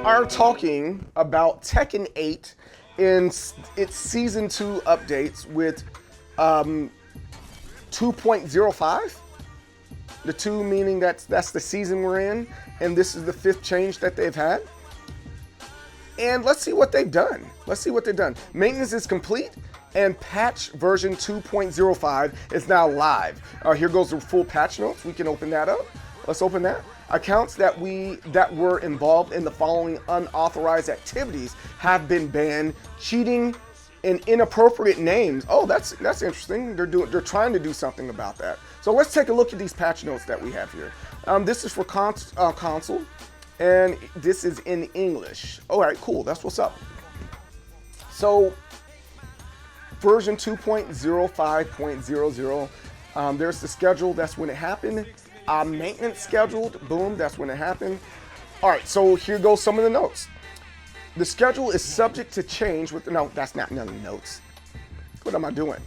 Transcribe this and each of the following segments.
are talking about Tekken 8 in its Season 2 updates with 2.05. The 2 meaning that's the season we're in, and this is the 5th change that they've had. And let's see what they've done. Maintenance is complete, and patch version 2.05 is now live. Here goes the full patch notes. We can open that up. Let's open that. Accounts that were involved in the following unauthorized activities have been banned. Cheating and inappropriate names. Oh, that's interesting. They're trying to do something about that. So let's take a look at these patch notes that we have here. This is for console, and this is in English. All right, cool. That's what's up. So version 2.05.00. There's the schedule. That's when it happened. Maintenance scheduled. Boom. That's when it happened. All right. So here goes some of the notes. The schedule is subject to change with no. That's not none of the notes. What am I doing?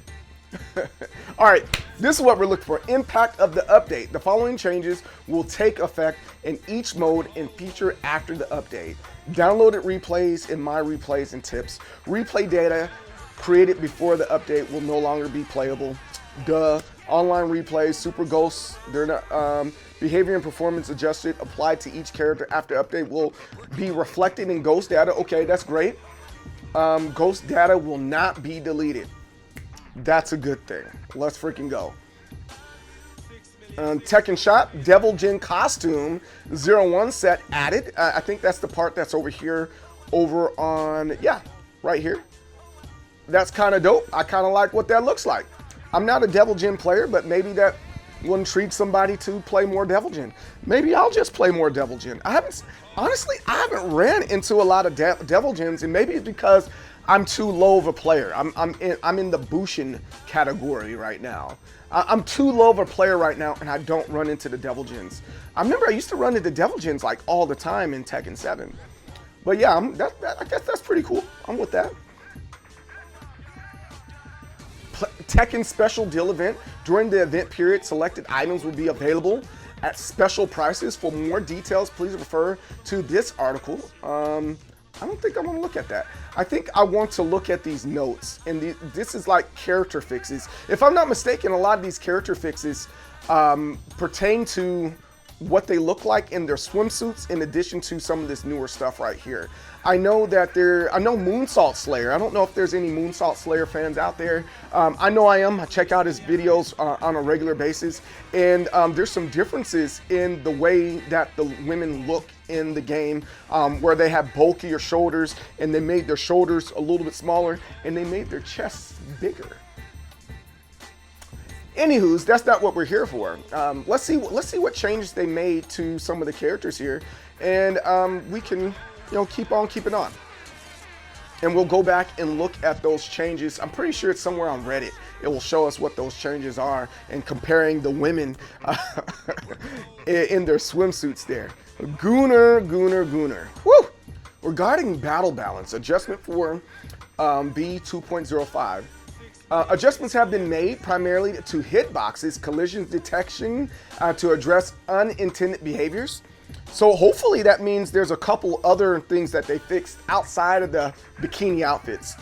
All right. This is what we're looking for. Impact of the update. The following changes will take effect in each mode and feature after the update. Downloaded replays in my replays and tips. Replay data created before the update will no longer be playable. Duh. Online replays, super ghosts, they're not, behavior and performance adjusted, applied to each character after update will be reflected in ghost data. Okay, that's great. Ghost data will not be deleted. That's a good thing. Let's freaking go. Tekken Shop, Devil Jin costume, 01 set added. I think that's the part that's over here, over on, yeah, right here. That's kind of dope. I kind of like what that looks like. I'm not a Devil Jin player, but maybe that will intrigue somebody to play more Devil Jin. Maybe I'll just play more Devil Jin. Honestly, I haven't ran into a lot of Devil Jins, and maybe it's because I'm too low of a player. I'm in the Bushin category right now. I'm too low of a player right now, and I don't run into the Devil Jins. I remember I used to run into Devil Jins like all the time in Tekken 7. But yeah, I guess that's pretty cool. I'm with that. Tekken special deal event. During the event period, selected items will be available at special prices. For more details, please refer to this article. I don't think I want to look at that. I think I want to look at these notes, and this is like character fixes. If I'm not mistaken, a lot of these character fixes pertain to what they look like in their swimsuits, in addition to some of this newer stuff right here. I know that I know MDSoultv Slayer. I don't know if there's any MDSoultv Slayer fans out there. I know I am. I check out his videos on a regular basis, and there's some differences in the way that the women look in the game, where they have bulkier shoulders, and they made their shoulders a little bit smaller, and they made their chests bigger. Anywho's, that's not what we're here for. Let's see what changes they made to some of the characters here, and we can, keep on keeping on. And we'll go back and look at those changes. I'm pretty sure it's somewhere on Reddit. It will show us what those changes are, and comparing the women in their swimsuits there. Gooner. Woo! Regarding battle balance, adjustment for B 2.05. Adjustments have been made primarily to hitboxes, collision detection, to address unintended behaviors. So hopefully that means there's a couple other things that they fixed outside of the bikini outfits.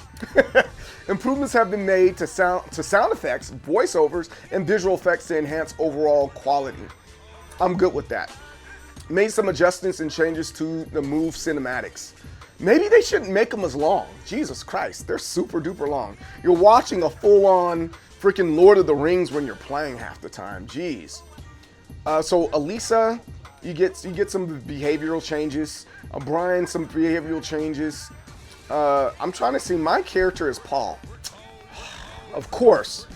Improvements have been made to sound effects, voiceovers, and visual effects to enhance overall quality. I'm good with that. Made some adjustments and changes to the move cinematics. Maybe they shouldn't make them as long. Jesus Christ, they're super duper long. You're watching a full-on freaking Lord of the Rings when you're playing half the time. Jeez. So Elisa, you get some behavioral changes. Brian, some behavioral changes. I'm trying to see. My character is Paul, of course.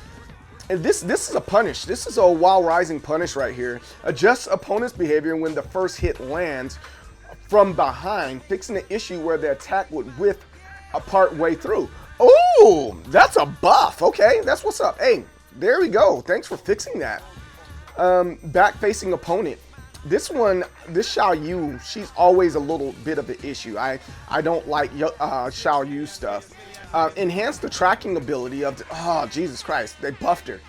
And this is a punish. This is a while rising punish right here. Adjust opponent's behavior when the first hit lands from behind, fixing the issue where the attack would whiff a part way through. Oh, that's a buff. Okay, that's what's up. Hey, there we go. Thanks for fixing that. Back-facing opponent. This Xiao Yu, she's always a little bit of an issue. I don't like Xiao Yu stuff. Enhance the tracking ability of oh, Jesus Christ, they buffed her.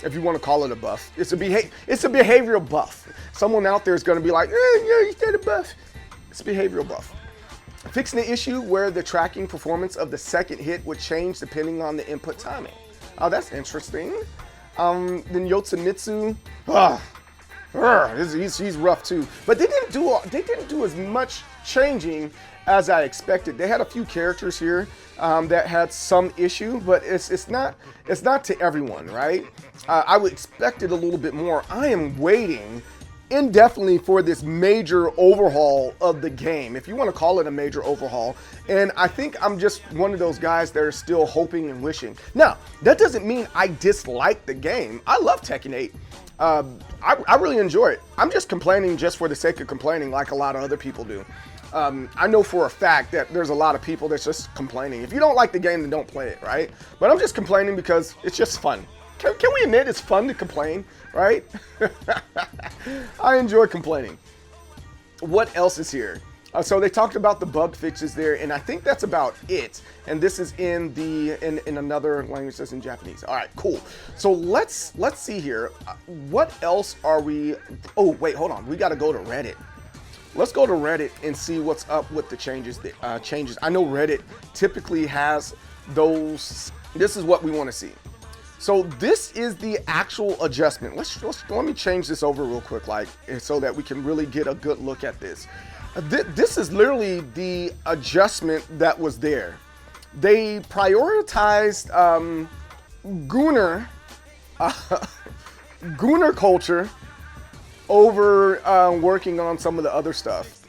If you want to call it a buff. It's a behavioral buff. Someone out there is going to be like, yeah, you said a buff. It's a behavioral buff. Fixing the issue where the tracking performance of the second hit would change depending on the input timing. Oh, that's interesting. Then Yotsumitsu, he's rough too. But they didn't do as much changing as I expected. They had a few characters here that had some issue, but it's not to everyone, right? I would expect it a little bit more. I am waiting indefinitely for this major overhaul of the game, if you want to call it a major overhaul. And I think I'm just one of those guys that are still hoping and wishing. Now, that doesn't mean I dislike the game. I love Tekken 8. I really enjoy it. I'm just complaining just for the sake of complaining, like a lot of other people do. I know for a fact that there's a lot of people that's just complaining. If you don't like the game, then don't play it, right? But I'm just complaining because it's just fun. Can we admit it's fun to complain, right? I enjoy complaining. What else is here? So they talked about the bug fixes there, and I think that's about it. And this is in another language that's in Japanese. All right, cool. So let's see here. What else are we? Oh wait, hold on. We got to go to Reddit. Let's go to Reddit and see what's up with the changes. I know Reddit typically has those. This is what we want to see. So this is the actual adjustment. Let me change this over real quick, like, so that we can really get a good look at this. This is literally the adjustment that was there. They prioritized Gooner culture over working on some of the other stuff.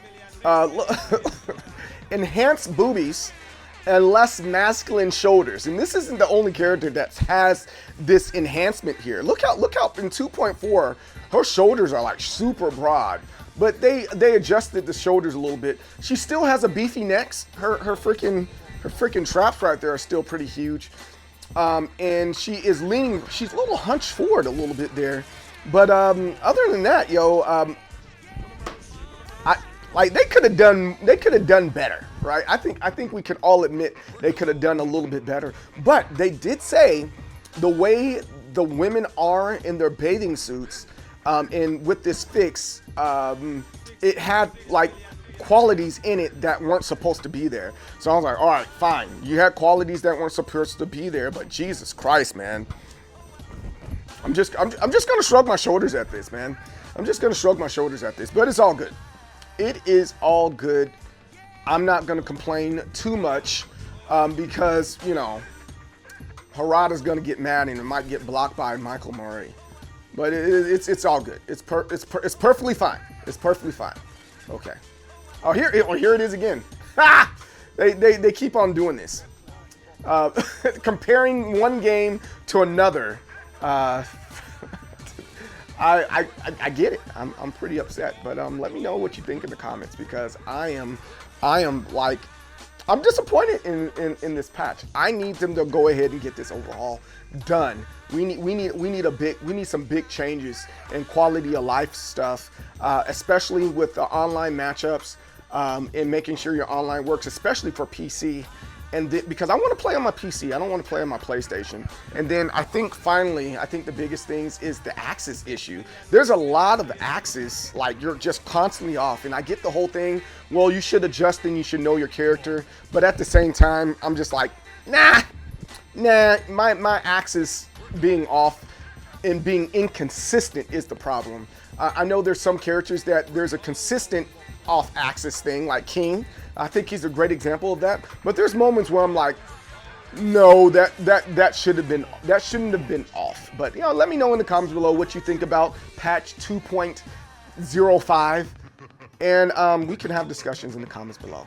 Enhanced boobies and less masculine shoulders. And this isn't the only character that has this enhancement here. Look out in 2.4, her shoulders are like super broad, but they adjusted the shoulders a little bit. She still has a beefy neck. Her freaking traps right there are still pretty huge. And she is leaning, she's a little hunched forward a little bit there. But other than that, they could have done better, right? I think we could all admit they could have done a little bit better. But they did say the way the women are in their bathing suits, and with this fix, it had like qualities in it that weren't supposed to be there. So I was like, all right, fine. You had qualities that weren't supposed to be there, but Jesus Christ, man. I'm just gonna shrug my shoulders at this, man. I'm just gonna shrug my shoulders at this, but it's all good. It is all good. I'm not going to complain too much because, Harada's going to get mad and it might get blocked by Michael Murray. But it's all good. It's perfectly fine. It's perfectly fine. Okay. Oh, here it is again. Ha! They keep on doing this. Comparing one game to another. I get it. I'm pretty upset, but let me know what you think in the comments, because I am like, I'm disappointed in this patch. I need them to go ahead and get this overhaul done. We need some big changes in quality of life stuff, especially with the online matchups, and making sure your online works, especially for PC. And because I want to play on my PC, I don't want to play on my PlayStation. And then I think finally, the biggest things is the axis issue. There's a lot of axis, like you're just constantly off. And I get the whole thing, well, you should adjust and you should know your character. But at the same time, I'm just like, nah, my axis being off and being inconsistent is the problem. I know there's some characters that there's a consistent off-axis thing, like King. I think he's a great example of that. But there's moments where I'm like, no, that shouldn't have been off. But let me know in the comments below what you think about patch 2.05, and we can have discussions in the comments below.